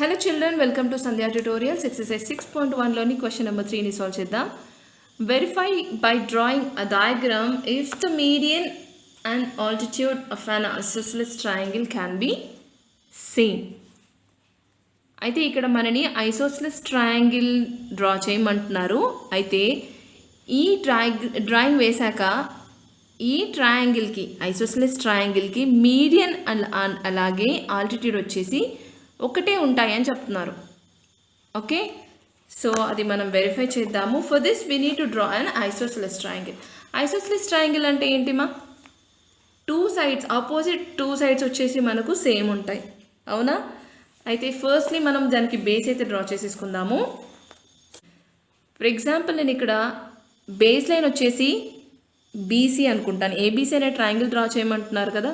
Hello children, welcome to Sandhya tutorials. Exercise 6.1 loni question number 3 ni solve cheddam. Verify by drawing a diagram if the median and altitude of an isosceles triangle can be seen. అయితే ఇక్కడ మనని isosceles triangle draw చేయమంటున్నారు. అయితే ఈ drawing వేశాక ఈ ట్రయాంగిల్కి isosceles ట్రయాంగిల్కి median అలాగే altitude వచ్చేసి ఒకటే ఉంటాయి అని చెప్తున్నారు. ఓకే, సో అది మనం వెరిఫై చేద్దాము. For this we need to draw an isosceles triangle. Isosceles triangle అంటే ఏంటిమా? Two sides opposite two sides వచ్చేసి మనకు సేమ్ ఉంటాయి, అవునా? అయితే ఫస్ట్లీ మనం దానికి బేస్ అయితే డ్రా చేసేసుకుందాము. ఫర్ ఎగ్జాంపుల్ నేను ఇక్కడ బేస్ లైన్ వచ్చేసి బీసీ అనుకుంటాను. ఏబీసీ అనే ట్రయాంగిల్ డ్రా చేయమంటున్నారు కదా,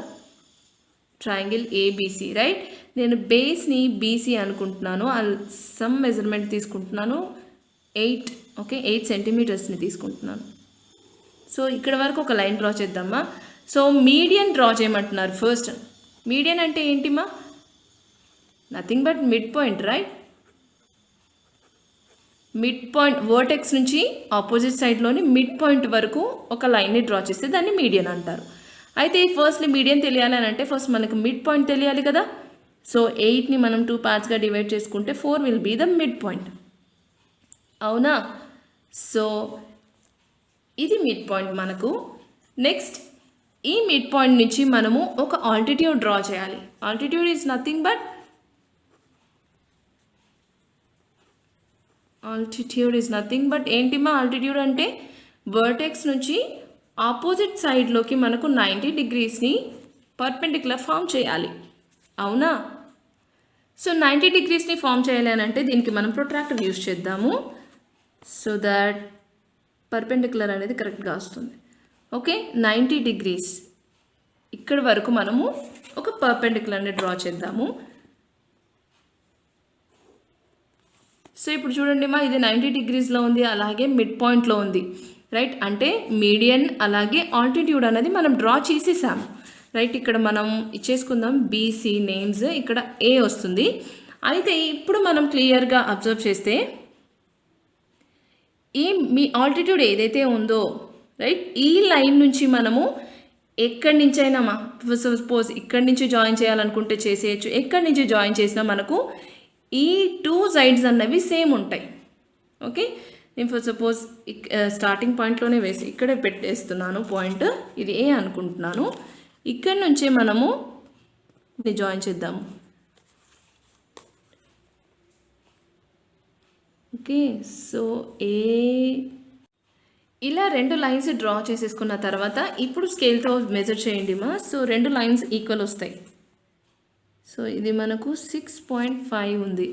ట్రయాంగిల్ ఏబీసీ, రైట్? నేను బేస్ని బీసీ అనుకుంటున్నాను. సమ్ మెజర్మెంట్ తీసుకుంటున్నాను, 8 సెంటీమీటర్స్ని తీసుకుంటున్నాను. సో ఇక్కడ వరకు ఒక లైన్ డ్రా చేద్దామా. సో మీడియన్ డ్రా చేయమంటున్నారు. ఫస్ట్ మీడియన్ అంటే ఏంటిమా? Nothing but mid point, right? Mid point vertex నుంచి ఆపోజిట్ సైడ్లోని మిడ్ పాయింట్ వరకు ఒక లైన్ని డ్రా చేస్తే దాన్ని మీడియన్ అంటారు. అయితే ఫస్ట్లీ మీడియన్ తెలియాలి అని అంటే ఫస్ట్ మనకు మిడ్ పాయింట్ తెలియాలి కదా. సో 8ని మనం 2 పార్ట్స్గా డివైడ్ చేసుకుంటే 4 will be the mid point, అవునా? సో ఇది మిడ్ పాయింట్ మనకు. నెక్స్ట్ ఈ మిడ్ పాయింట్ నుంచి మనము ఒక ఆల్టిట్యూడ్ డ్రా చేయాలి. ఆల్టిట్యూడ్ ఈజ్ నథింగ్ బట్ ఏంటిమా? ఆల్టిట్యూడ్ అంటే వర్టెక్స్ నుంచి ఆపోజిట్ సైడ్లోకి మనకు 90 డిగ్రీస్ని పర్పెండిక్యులర్ ఫామ్ చేయాలి, అవునా? సో 90 డిగ్రీస్ని ఫామ్ చేయాలి అని అంటే దీనికి మనం ప్రొట్రాక్టర్ యూజ్ చేద్దాము, సో దట్ పర్పెండిక్యులర్ అనేది కరెక్ట్గా వస్తుంది. ఓకే, 90 డిగ్రీస్ ఇక్కడ వరకు మనము ఒక పర్పెండిక్యులర్ని డ్రా చేద్దాము. సో ఇప్పుడు చూడండి మా, ఇది 90 డిగ్రీస్లో ఉంది, అలాగే మిడ్ పాయింట్లో ఉంది, రైట్? అంటే మీడియన్ అలాగే ఆల్టిట్యూడ్ అనేది మనం డ్రా చేసేసాము, రైట్? ఇక్కడ మనం ఇచ్చేసుకుందాం బీసీ నేమ్స్, ఇక్కడ ఏ వస్తుంది. అయితే ఇప్పుడు మనం క్లియర్గా అబ్జర్వ్ చేస్తే మీ ఆల్టిట్యూడ్ ఏదైతే ఉందో, రైట్, ఈ లైన్ నుంచి మనము ఎక్కడి నుంచి అయినా సపోజ్ ఇక్కడి నుంచి జాయిన్ చేయాలనుకుంటే చేసేయచ్చు. ఎక్కడి నుంచి జాయిన్ చేసినా మనకు ఈ 2 సైడ్స్ అన్నవి సేమ్ ఉంటాయి. ఓకే, నేను ఫర్ సపోజ్ స్టార్టింగ్ పాయింట్లోనే వేసి ఇక్కడే పెట్టేస్తున్నాను పాయింట్, ఇది ఏ అనుకుంటున్నాను. ఇక్కడి నుంచే మనము జాయిన్ చేద్దాము. ఓకే, సో ఇలా 2 లైన్స్ డ్రా చేసేసుకున్న తర్వాత ఇప్పుడు స్కేల్తో మెజర్ చేయండి మా. సో 2 లైన్స్ ఈక్వల్ వస్తాయి. సో ఇది మనకు 6.5 ఉంది,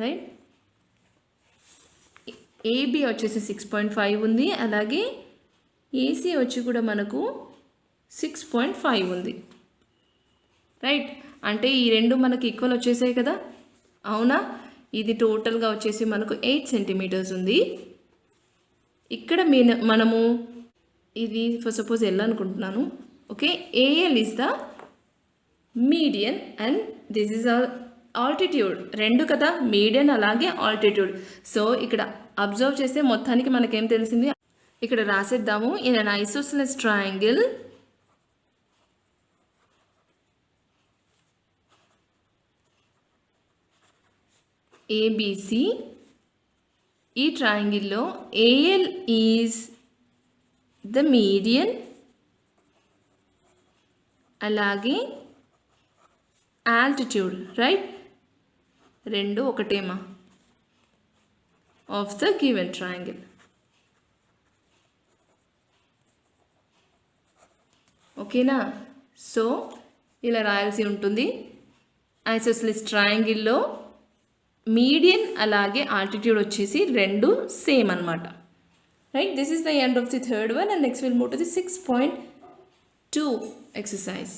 రైట్? ఏబి వచ్చేసి 6.5 ఉంది, అలాగే ఏసీ వచ్చి కూడా మనకు 6.5 ఉంది, రైట్? అంటే ఈ 2 మనకు ఈక్వల్ వచ్చేసాయి కదా, అవునా? ఇది టోటల్గా వచ్చేసి మనకు 8 సెంటీమీటర్స్ ఉంది. ఇక్కడ మనము ఇది ఫర్ సపోజ్ ఎల్ అనుకుంటున్నాను. Okay, AL is the median and this is altitude. 2 కదా, మీడియన్ అలాగే ఆల్టిట్యూడ్. సో ఇక్కడ అబ్జర్వ్ చేస్తే మొత్తానికి మనకేం తెలిసింది, ఇక్కడ రాసేద్దాము. In an isosceles triangle ABC, ఈ ట్రయాంగిల్లో ఏఎల్ ఈజ్ ద మీడియన్ అలాగే ఆల్టిట్యూడ్, రైట్? 2 ఒకటేమా ఆఫ్ ద గివెన్ ట్రయాంగిల్. ఓకేనా? సో ఇలా రాయాల్సి ఉంటుంది. ఐసోస్సెలస్ ట్రయాంగిల్లో మీడియన్ అలాగే ఆల్టిట్యూడ్ వచ్చేసి 2 సేమ్ అనమాట, right? This is the end of the third one, and next will move to the 6.2 exercise.